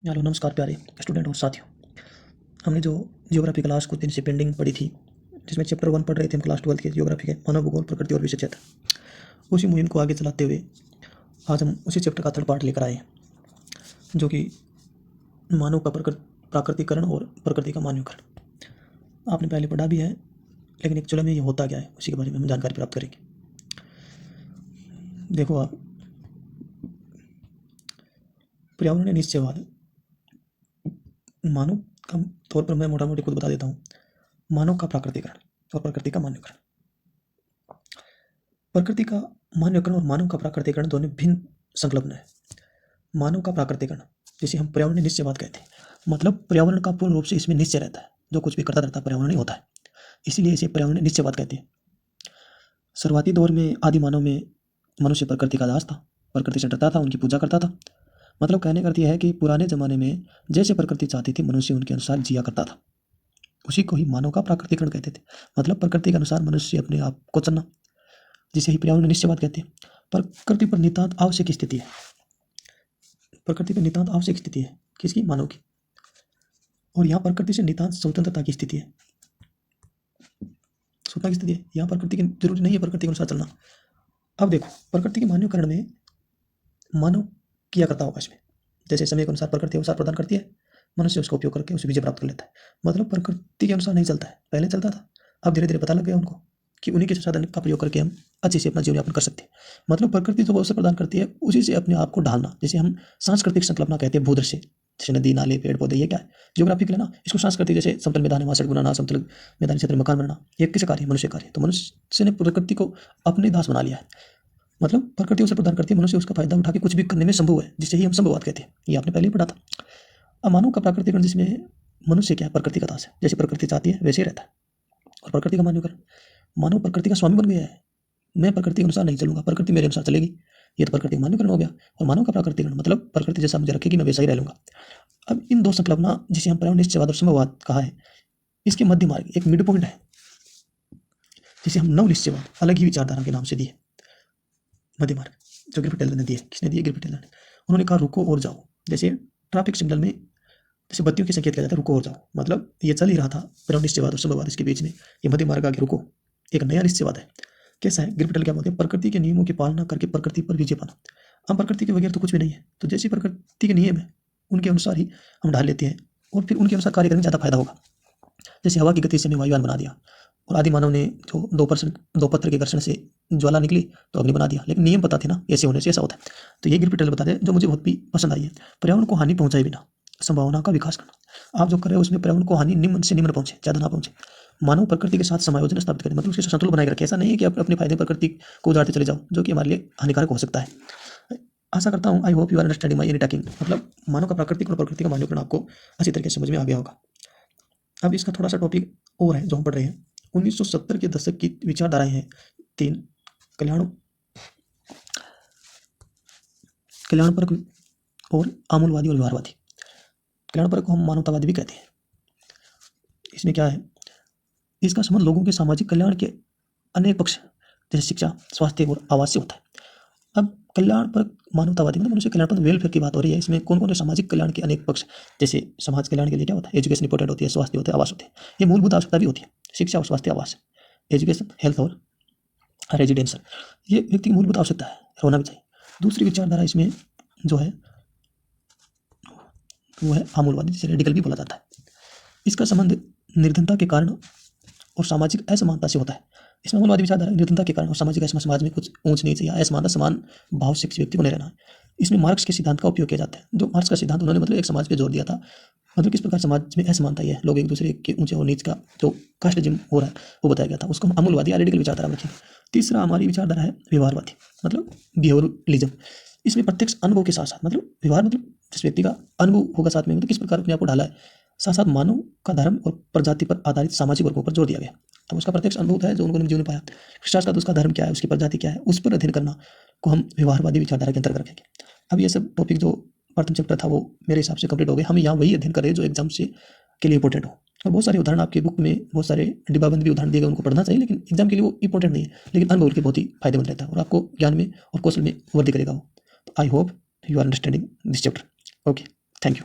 Hello नमस्कार प्यारे student और साथियों। हमने जो जियोग्राफी क्लास कुछ दिन से पेंडिंग पड़ी थी, जिसमें चैप्टर 1 पढ़ रहे थे हम क्लास 12 के जियोग्राफी के मानव भूगोल प्रकृति और विषय क्षेत्र, उसी मुहिम को आगे चलाते हुए आज हम उसी चैप्टर का थर्ड पार्ट लेकर आए हैं, जो कि मानव का प्राकृतिकरण और प्रकृति का मानवीकरण। आपने पहले पढ़ा भी है, लेकिन एक्चुअली में ये होता क्या है उसी के बारे में हम जानकारी प्राप्त करेंगे। देखो आप, पर्यावरणीय निश्चयवाद मानव का तौर पर मैं मोटा मोटी खुद बता देता हूँ। मानव का प्राकृतिकरण और प्रकृति का मानवीकरण। प्रकृति का मानवीकरण और मानव का प्राकृतिकरण दोनों भिन्न संकल्पना है। मानव का प्राकृतिकरण, जिसे हम पर्यावरणीय निश्चयवाद कहते हैं, मतलब पर्यावरण का पूर्ण रूप से इसमें निश्चय रहता है, जो कुछ भी करता रहता है पर्यावरण नहीं होता है, इसीलिए इसे पर्यावरणीय निश्चयवाद कहते हैं। शुरुआती दौर में आदि मानव में मनुष्य प्रकृति का दास था, प्रकृति से डरता था, उनकी पूजा करता था। मतलब कहने का अर्थ यह है कि पुराने जमाने में जैसे प्रकृति चाहती थी मनुष्य उनके अनुसार जिया करता था, उसी को ही मानव का प्राकृतिकरण कहते थे। मतलब प्रकृति के अनुसार मनुष्य अपने आप को चलना, जिसे ही पर्यावरण निश्चयवाद कहते हैं। प्रकृति पर नितांत आवश्यक स्थिति है, प्रकृति पर नितांत आवश्यक स्थिति है किसकी? मानव की। और यहाँ प्रकृति से नितांत स्वतंत्रता की स्थिति है, स्वतंत्रता की स्थिति है। यहाँ प्रकृति की जरूरी नहीं है प्रकृति के अनुसार चलना। अब देखो, प्रकृति के मानवीकरण में मानव किया करता होगा इसमें, जैसे समय के अनुसार प्रकृति अवसर प्रदान करती है, मनुष्य उसका उपयोग करके उसे विजय प्राप्त कर लेता है। मतलब प्रकृति के अनुसार नहीं चलता है, पहले चलता था, अब धीरे धीरे पता लग गया उनको कि उन्हीं के साधन का प्रयोग करके हम अच्छे से अपना जीवन यापन कर सकते हैं। मतलब प्रकृति जो अवसर प्रदान करती है उसी से अपने आप को ढालना, जैसे हम सांस्कृतिक संकल्पना कहते हैं। भूदृश्य जैसे नदी नाले पेड़ पौधे, ये क्या है? जियोग्राफिकल है ना। इसको सांस्कृतिक, जैसे समतल मैदान है वहाँ सड़क बनाना, समतल मैदानी क्षेत्र में मकान बनाना, ये किस कार्य है? मनुष्य कार्य। तो मनुष्य ने प्रकृति को अपने दास बना लिया है। मतलब प्रकृति अवसर प्रदान करती है, मनुष्य उसका फायदा उठा के कुछ भी करने में संभव है, जिसे ही हम संभववाद कहते हैं। ये आपने पहले ही पढ़ा था। अब मानव का प्राकृतिकरण, जिसमें मनुष्य क्या है? प्रकृति का दास है, जैसे प्रकृति चाहती है वैसे ही रहता है। और प्रकृति का मानवीकरण, मानव प्रकृति का स्वामी बन गया है। मैं प्रकृति के अनुसार नहीं चलूंगा, प्रकृति मेरे अनुसार चलेगी। ये तो प्रकृति का मानवीकरण हो गया। और मानव का प्राकृतिकरण मतलब प्रकृति जैसा मुझे रखेगी, मैं वैसा ही रह लूंगा। अब इन दो संकल्पना, जिसे हम पर्यावरण निश्चयवाद और संभववाद कहा है, इसके मध्य मार्ग एक मिड पॉइंट है, जिसे हम नव निश्चयवाद अलग ही विचारधारा के नाम से दिए। मध्य मार्ग जो ग्रिफिथ ने दिए। किसने दिए? ग्रिफिथ ने। उन्होंने कहा रुको और जाओ। जैसे ट्रैफिक सिग्नल में जैसे बत्तियों के संकेत किया जाता है, रुको और जाओ। मतलब ये चल ही रहा था पर्यावरण निश्चयवाद और संभववाद, इसके बीच में ये मध्य मार्ग आगे रुको, एक नया निश्चयवाद है। कैसा है? ग्रिफिथ क्या बोलते हैं? प्रकृति के नियमों की पालना करके प्रकृति पर विजय पाना। हम प्रकृति के बगैर तो कुछ भी नहीं है, तो जैसी प्रकृति के नियम है उनके अनुसार ही हम ढाल लेते हैं और फिर उनके अनुसार कार्य करने में ज़्यादा फायदा होगा। जैसे हवा की गति से हमें वायुयान बना दिया, और आदि मानव ने जो दो पत्थर के घर्षण से ज्वाला निकली तो अग्नि बना दिया, लेकिन नियम पता थे ना, ऐसे होने से ऐसा होता है। तो ये ग्रिफिथ बताते हैं, जो मुझे बहुत भी पसंद आई है। पर्यावरण को हानि पहुंचाए बिना संभावना का विकास करना। आप जो कर रहे हो उसमें पर्यावरण को हानि निम्न से निम्न पहुंचे, ज़्यादा ना पहुंचे। मानव प्रकृति के साथ समायोजन स्थापित करें, मतलब उसके संतुलन बनाए रखें। ऐसा नहीं है कि आप अपने फायदे प्रकृति को उजाड़ते चले जाओ, जो कि हमारे लिए हानिकारक हो सकता है। आशा करता हूँ, I hope you are understanding my any talking. मतलब मानव का प्राकृतिक और प्रकृति का मानवीकरण आपको अच्छी तरीके से समझ में आ गया होगा। अब इसका थोड़ा सा टॉपिक और है जो हम पढ़ रहे हैं। 1970 के दशक की विचारधाराएं हैं तीन: कल्याणपरक और आमूलवादी और व्यवहारवादी। कल्याणपरक को हम मानवतावादी भी कहते हैं। इसमें क्या है? इसका संबंध लोगों के सामाजिक कल्याण के अनेक पक्ष, जैसे शिक्षा, स्वास्थ्य और आवास से होता है। अब कल्याणपरक मानवतावादी मतलब मनुष्य कल्याण पर वेलफेयर की बात हो रही है। इसमें कौन कौन से सामाजिक कल्याण के अनेक पक्ष, जैसे समाज कल्याण के लिए क्या होता है? एजुकेशन इंपॉर्टेंट होती है, स्वास्थ्य होता है, आवास होते हैं। ये मूलभूत आवश्यकता भी होती है, शिक्षा और स्वास्थ्य, आवास, एजुकेशन, हेल्थ और रेजिडेंशियल, ये व्यक्ति की मूलभूत आवश्यकता है, होना भी चाहिए। दूसरी विचारधारा इसमें जो है वो है आमूलवादी, जिसे रेडिकल भी बोला जाता है। इसका संबंध निर्धनता के कारण और सामाजिक असमानता से होता है। इसमें मूलवादी विचारधारा निर्धनता के कारण और सामाजिक असमानता, समाज में कुछ ऊंच नीच या असमानता, समान भाव से किसी व्यक्ति को नहीं रहना है। इसमें मार्क्स के सिद्धांत का उपयोग किया जाता है। जो मार्क्स का सिद्धांत उन्होंने मतलब एक समाज पे जोर दिया था, मतलब किस प्रकार समाज में असमानता है, लोग एक दूसरे के ऊंचे और नीच का जो कास्टिज्म हो रहा है वो बताया गया था। उसको हम अमूलवादी या रेडिकल विचारधारा में रखेंगे। तीसरा हमारी विचारधारा है व्यवहारवादी, मतलब बिहेवियरलिज्म। इसमें प्रत्यक्ष अनुभव के साथ साथ, मतलब व्यवहार मतलब जिस व्यक्ति का अनुभव होगा साथ में, मतलब किस प्रकार अपने आप को ढाला है, साथ साथ मानव का धर्म और प्रजाति पर आधारित सामाजिक वर्गों पर जोर दिया गया। तो उसका प्रत्यक्ष अनुभव है जो उन्होंने जीवन में पाया। फिर साथ उसका धर्म क्या है, उसकी प्रजाति क्या है, उस पर अध्ययन करना को हम व्यवहारवादी विचारधारा के अंतर्गत रखेंगे। अब ये सब टॉपिक जो प्रथम चैप्टर था वो मेरे हिसाब से कंप्लीट हो गए। हम यहाँ वही अध्ययन कर रहे हैं जो एग्जाम से के लिए इंपॉर्टेंट हो। और बहुत सारे उदाहरण आपके बुक में, बहुत सारे डिब्बाबंद भी उदाहरण दिए गए, उनको पढ़ना चाहिए, लेकिन एग्जाम के लिए वो इंपॉर्टेंट नहीं है, लेकिन अनुभव के बहुत ही फायदेमंद रहता है और आपको ज्ञान में और कौशल में वृद्धि करेगा वो। I hope you are understanding this chapter. Okay, thank you.